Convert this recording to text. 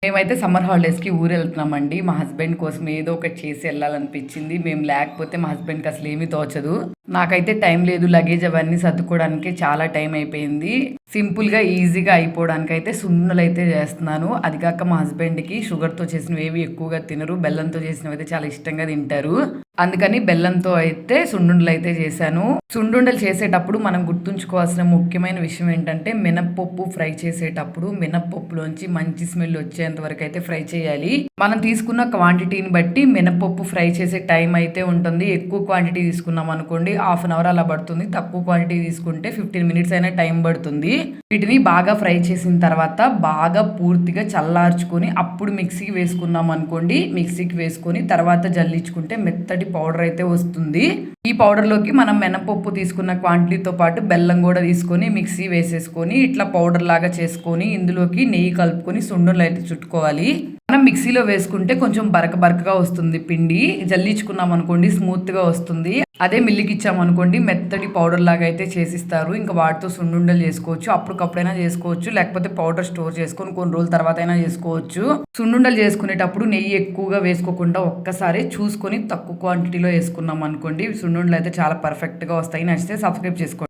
మేమైతే సమ్మర్ హాలిడేస్‌కి ఊరెళ్తున్నామండి. మా హస్బెండ్ కోసం ఏదో ఒకటి చేసి ఎళ్ళాలనిపించింది. మేము లేకపోతే మా హస్బెండ్‌కి అసలేమీ తోచదు. నాకైతే టైం లేదు. లగేజ్ అవన్నీ సర్దుకోవడానికి చాలా టైం అయిపోయింది. సింపుల్‌గా, ఈజీగా అయిపోవడానికైతే సున్నుండలైతే చేస్తున్నాను. అది కాక మా హస్బెండ్‌కి షుగర్‌తో చేసినవేవి ఎక్కువగా తినరు. బెల్లంతో చేసినవైతే చాలా ఇష్టంగా తింటారు. అందుకని బెల్లంతో అయితే సున్నుండలైతే చేశాను. సున్నుండలు చేసేటప్పుడు మనం గుర్తుంచుకోవాల్సిన ముఖ్యమైన విషయం ఏంటంటే, మినపప్పు ఫ్రై చేసేటప్పుడు మినపప్పులోంచి మంచి స్మెల్ వచ్చేంత వరకైతే ఫ్రై చేయాలి. మనం తీసుకున్న క్వాంటిటీని బట్టి మినపప్పు ఫ్రై చేసే టైం అయితే ఉంటుంది. ఎక్కువ క్వాంటిటీ తీసుకున్నాం అనుకోండి హాఫ్ అన్ అవర్ అలా పడుతుంది. తక్కువ క్వాంటిటీ తీసుకుంటే 15 మినిట్స్ అయినా టైం పడుతుంది. వీటిని బాగా ఫ్రై చేసిన తర్వాత బాగా పూర్తిగా చల్లార్చుకొని అప్పుడు మిక్సీకి వేసుకున్నాం అనుకోండి. మిక్సీకి వేసుకొని తర్వాత జల్లించుకుంటే మెత్తటి పౌడర్ అయితే వస్తుంది. ఈ పౌడర్‌లోకి మనం మినపప్పు తీసుకున్న క్వాంటిటీతో పాటు బెల్లం కూడా తీసుకొని మిక్సీ వేసేసుకొని ఇట్లా పౌడర్ లాగా చేసుకొని ఇందులోకి నెయ్యి కలుపుకొని సున్నుండలైతే చుట్టుకోవాలి. మనం మిక్సీలో వేసుకుంటే కొంచెం బరక బరకగా వస్తుంది పిండి. జల్లించుకున్నాం అనుకోండి స్మూత్‌గా వస్తుంది. అదే మిల్లుకిచ్చామనుకోండి మెత్తటి పౌడర్ లాగా అయితే చేసిస్తారు. ఇంకా వాటితో సున్నుండలు చేసుకోవచ్చు. అప్పటికప్పుడైనా చేసుకోవచ్చు. లేకపోతే పౌడర్ స్టోర్ చేసుకొని కొన్ని రోజుల తర్వాత అయినా చేసుకోవచ్చు. సున్నుండలు చేసుకునేటప్పుడు నెయ్యి ఎక్కువగా వేసుకోకుండా ఒక్కసారి చూసుకొని తక్కువ క్వాంటిటీలో వేసుకున్నాం అనుకోండి సున్నుండలు అయితే చాలా పర్ఫెక్ట్‌గా వస్తాయి. నచ్చితే సబ్స్క్రైబ్ చేసుకోండి.